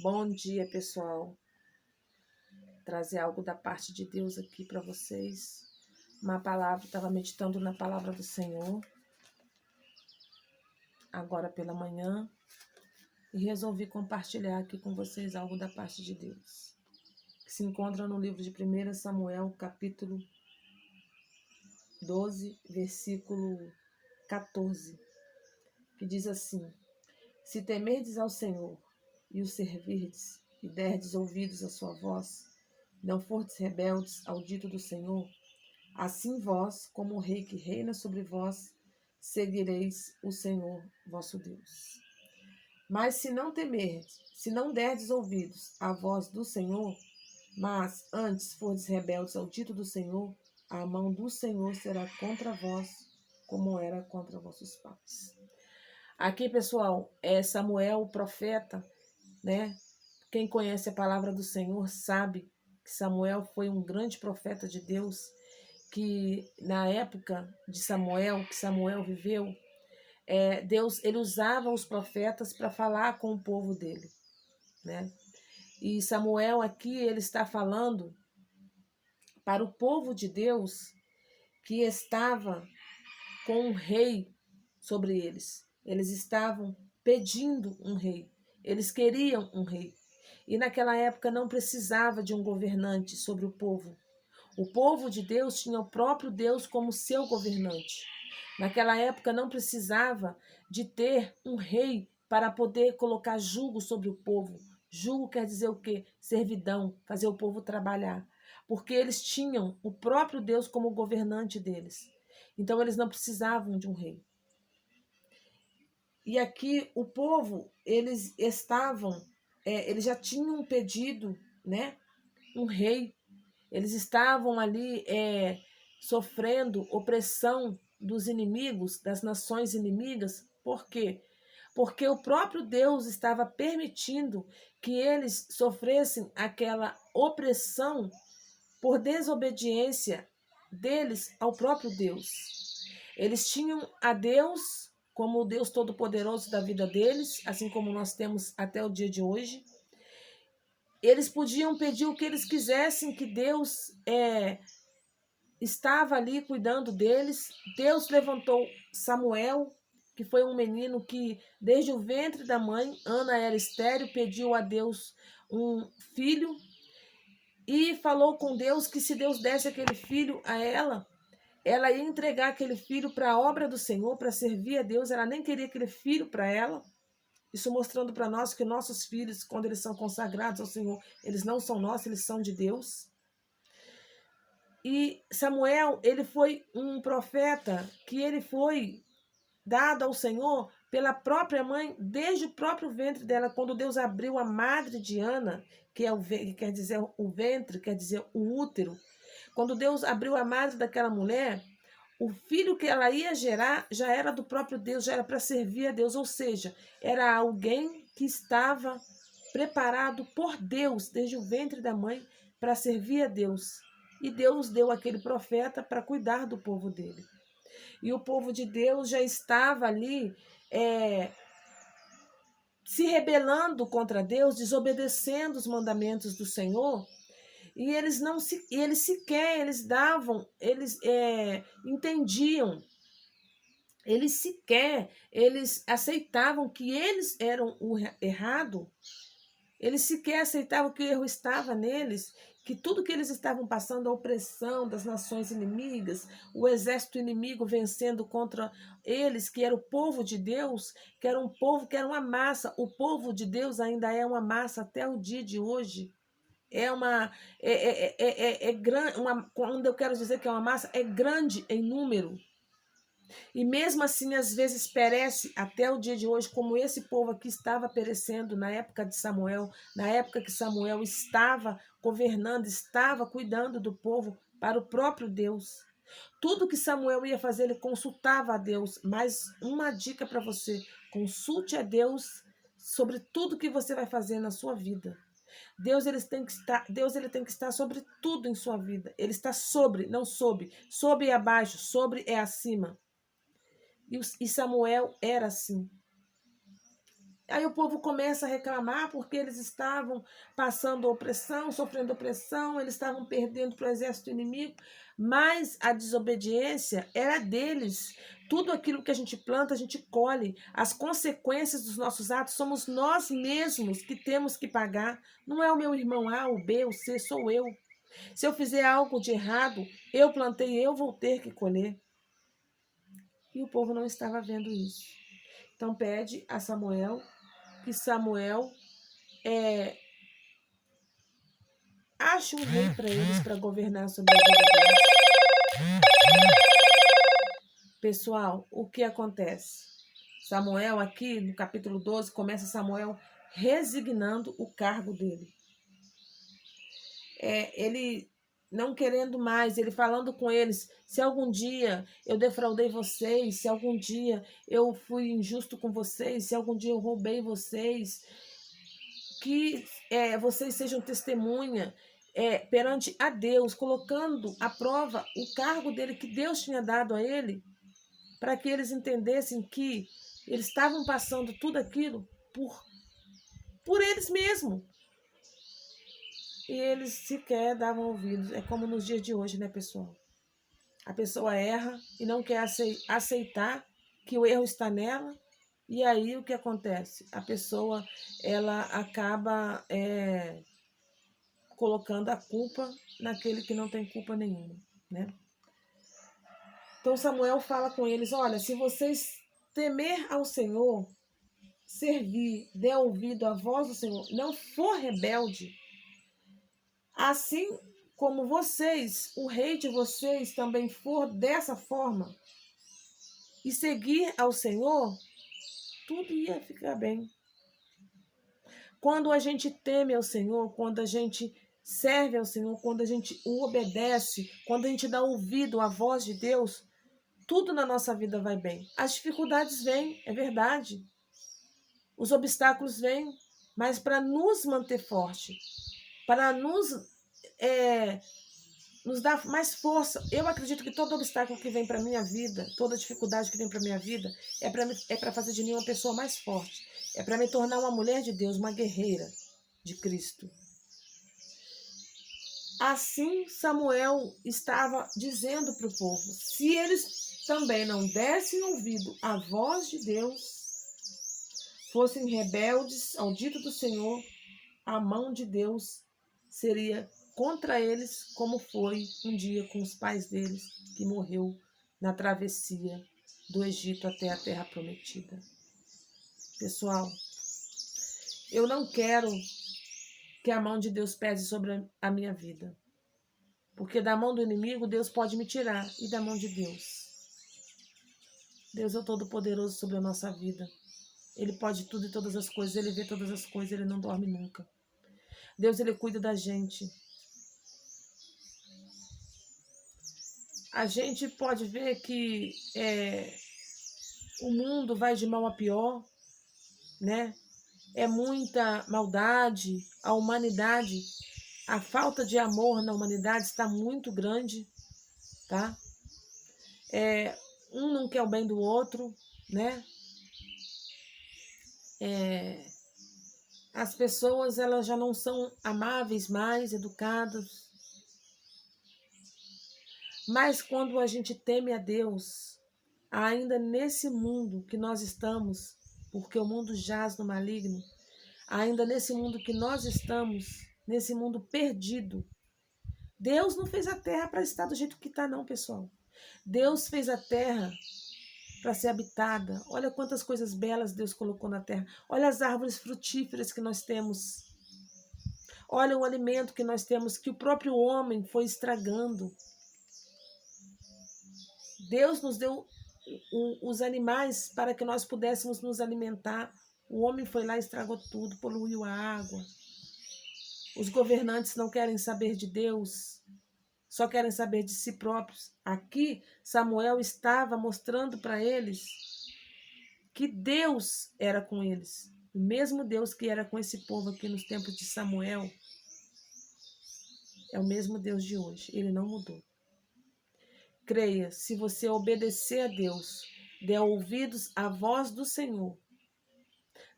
Bom dia, pessoal. Trazer algo da parte de Deus aqui para vocês. Uma palavra, estava meditando na palavra do Senhor agora pela manhã e resolvi compartilhar aqui com vocês algo da parte de Deus, que se encontra no livro de 1 Samuel, capítulo 12, versículo 14, que diz assim: Se temerdes ao Senhor e o servirdes e derdes ouvidos à sua voz, não fordes rebeldes ao dito do Senhor, assim vós, como o rei que reina sobre vós, seguireis o Senhor vosso Deus. Mas se não temerdes, se não derdes ouvidos à voz do Senhor, mas antes fordes rebeldes ao dito do Senhor, a mão do Senhor será contra vós, como era contra vossos pais. Aqui, pessoal, é Samuel, o profeta, né? Quem conhece a palavra do Senhor sabe que Samuel foi um grande profeta de Deus, que na época de Samuel, que Samuel viveu, Deus ele usava os profetas para falar com o povo dele, né? E Samuel aqui ele está falando para o povo de Deus que estava com um rei sobre eles. Eles estavam pedindo um rei. Eles queriam um rei. E naquela época não precisava de um governante sobre o povo. O povo de Deus tinha o próprio Deus como seu governante. Naquela época não precisava de ter um rei para poder colocar jugo sobre o povo. Jugo quer dizer o quê? Servidão, fazer o povo trabalhar. Porque eles tinham o próprio Deus como governante deles. Então eles não precisavam de um rei. E aqui o povo, eles eles já tinham pedido, né, um rei. Eles estavam ali sofrendo opressão dos inimigos, das nações inimigas. Por quê? Porque o próprio Deus estava permitindo que eles sofressem aquela opressão por desobediência deles ao próprio Deus. Eles tinham a Deus como o Deus Todo-Poderoso da vida deles, assim como nós temos até o dia de hoje. Eles podiam pedir o que eles quisessem, que Deus estava ali cuidando deles. Deus levantou Samuel, que foi um menino que, desde o ventre da mãe, Ana era estéril, pediu a Deus um filho e falou com Deus que se Deus desse aquele filho a ela ia entregar aquele filho para a obra do Senhor, para servir a Deus. Ela nem queria aquele filho para ela. Isso mostrando para nós que nossos filhos, quando eles são consagrados ao Senhor, eles não são nossos, eles são de Deus. E Samuel, ele foi um profeta que ele foi dado ao Senhor pela própria mãe, desde o próprio ventre dela, quando Deus abriu a madre de Ana, que quer dizer o ventre, quer dizer o útero. Quando Deus abriu a madre daquela mulher, o filho que ela ia gerar já era do próprio Deus, já era para servir a Deus, ou seja, era alguém que estava preparado por Deus desde o ventre da mãe para servir a Deus. E Deus deu aquele profeta para cuidar do povo dele. E o povo de Deus já estava ali se rebelando contra Deus, desobedecendo os mandamentos do Senhor. E eles não se, eles sequer, eles entendiam, eles aceitavam que eles eram o errado, eles sequer aceitavam que o erro estava neles, que tudo que eles estavam passando, a opressão das nações inimigas, o exército inimigo vencendo contra eles, que era o povo de Deus, que era um povo, que era uma massa. O povo de Deus ainda é uma massa até o dia de hoje. Grande, quando eu quero dizer que é uma massa, é grande em número. E mesmo assim, às vezes perece até o dia de hoje, como esse povo aqui estava perecendo na época de Samuel, na época que Samuel estava governando, estava cuidando do povo para o próprio Deus. Tudo que Samuel ia fazer, ele consultava a Deus. Mas uma dica para você: consulte a Deus sobre tudo que você vai fazer na sua vida. Deus ele tem que estar sobre tudo em sua vida. Ele está sobre, não sob. Sob é abaixo, sobre é acima. E Samuel era assim. Aí o povo começa a reclamar porque eles estavam passando opressão, sofrendo opressão, eles estavam perdendo para o exército inimigo, mas a desobediência era deles. Tudo aquilo que a gente planta, a gente colhe. As consequências dos nossos atos somos nós mesmos que temos que pagar. Não é o meu irmão A, o B, o C, sou eu. Se eu fizer algo de errado, eu plantei, eu vou ter que colher. E o povo não estava vendo isso. Então pede a Samuel que Samuel ache um rei para eles para governar sobre a vida deles. Pessoal, o que acontece? Samuel aqui no capítulo 12 começa Samuel resignando o cargo dele. Ele não querendo mais, ele falando com eles, se algum dia eu defraudei vocês, se algum dia eu fui injusto com vocês, se algum dia eu roubei vocês, que vocês sejam testemunha perante a Deus, colocando à prova o cargo dele que Deus tinha dado a ele, para que eles entendessem que eles estavam passando tudo aquilo por eles mesmos. E eles sequer davam ouvidos. É como nos dias de hoje, né, pessoal? A pessoa erra e não quer aceitar que o erro está nela. E aí o que acontece? A pessoa ela acaba colocando a culpa naquele que não tem culpa nenhuma, né? Então Samuel fala com eles, olha, se vocês temer ao Senhor, servir, der ouvido à voz do Senhor, não for rebelde, assim como vocês, o rei de vocês também for dessa forma, e seguir ao Senhor, tudo ia ficar bem. Quando a gente teme ao Senhor, quando a gente serve ao Senhor, quando a gente o obedece, quando a gente dá ouvido à voz de Deus, tudo na nossa vida vai bem. As dificuldades vêm, é verdade. Os obstáculos vêm, mas para nos manter forte, para nos dar mais força. Eu acredito que todo obstáculo que vem para a minha vida, toda dificuldade que vem para a minha vida, é para fazer de mim uma pessoa mais forte. É para me tornar uma mulher de Deus, uma guerreira de Cristo. Assim Samuel estava dizendo para o povo, se eles também não dessem ouvido à voz de Deus, fossem rebeldes ao dito do Senhor, a mão de Deus seria contra eles, como foi um dia com os pais deles, que morreu na travessia do Egito até a Terra Prometida. Pessoal, eu não quero que a mão de Deus pese sobre a minha vida, porque da mão do inimigo Deus pode me tirar, e da mão de Deus. Deus é o Todo-Poderoso sobre a nossa vida. Ele pode tudo e todas as coisas, Ele vê todas as coisas, Ele não dorme nunca. Deus, Ele cuida da gente. A gente pode ver que o mundo vai de mal a pior, né? É muita maldade, a humanidade, a falta de amor na humanidade está muito grande, tá? Um não quer o bem do outro, né? As pessoas elas já não são amáveis mais, educadas. Mas quando a gente teme a Deus, ainda nesse mundo que nós estamos, porque o mundo jaz no maligno, ainda nesse mundo que nós estamos, nesse mundo perdido, Deus não fez a terra para estar do jeito que está, não, pessoal. Deus fez a terra para ser habitada. Olha quantas coisas belas Deus colocou na terra. Olha as árvores frutíferas que nós temos. Olha o alimento que nós temos, que o próprio homem foi estragando. Deus nos deu os animais para que nós pudéssemos nos alimentar. O homem foi lá e estragou tudo, poluiu a água. Os governantes não querem saber de Deus, só querem saber de si próprios. Aqui, Samuel estava mostrando para eles que Deus era com eles. O mesmo Deus que era com esse povo aqui nos tempos de Samuel é o mesmo Deus de hoje. Ele não mudou. Creia, se você obedecer a Deus, der ouvidos à voz do Senhor,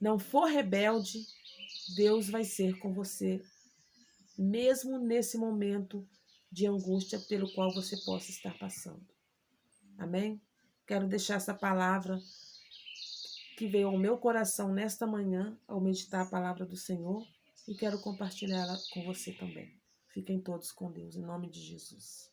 não for rebelde, Deus vai ser com você, mesmo nesse momento de angústia pelo qual você possa estar passando. Amém? Quero deixar essa palavra que veio ao meu coração nesta manhã, ao meditar a palavra do Senhor, e quero compartilhá-la com você também. Fiquem todos com Deus, em nome de Jesus.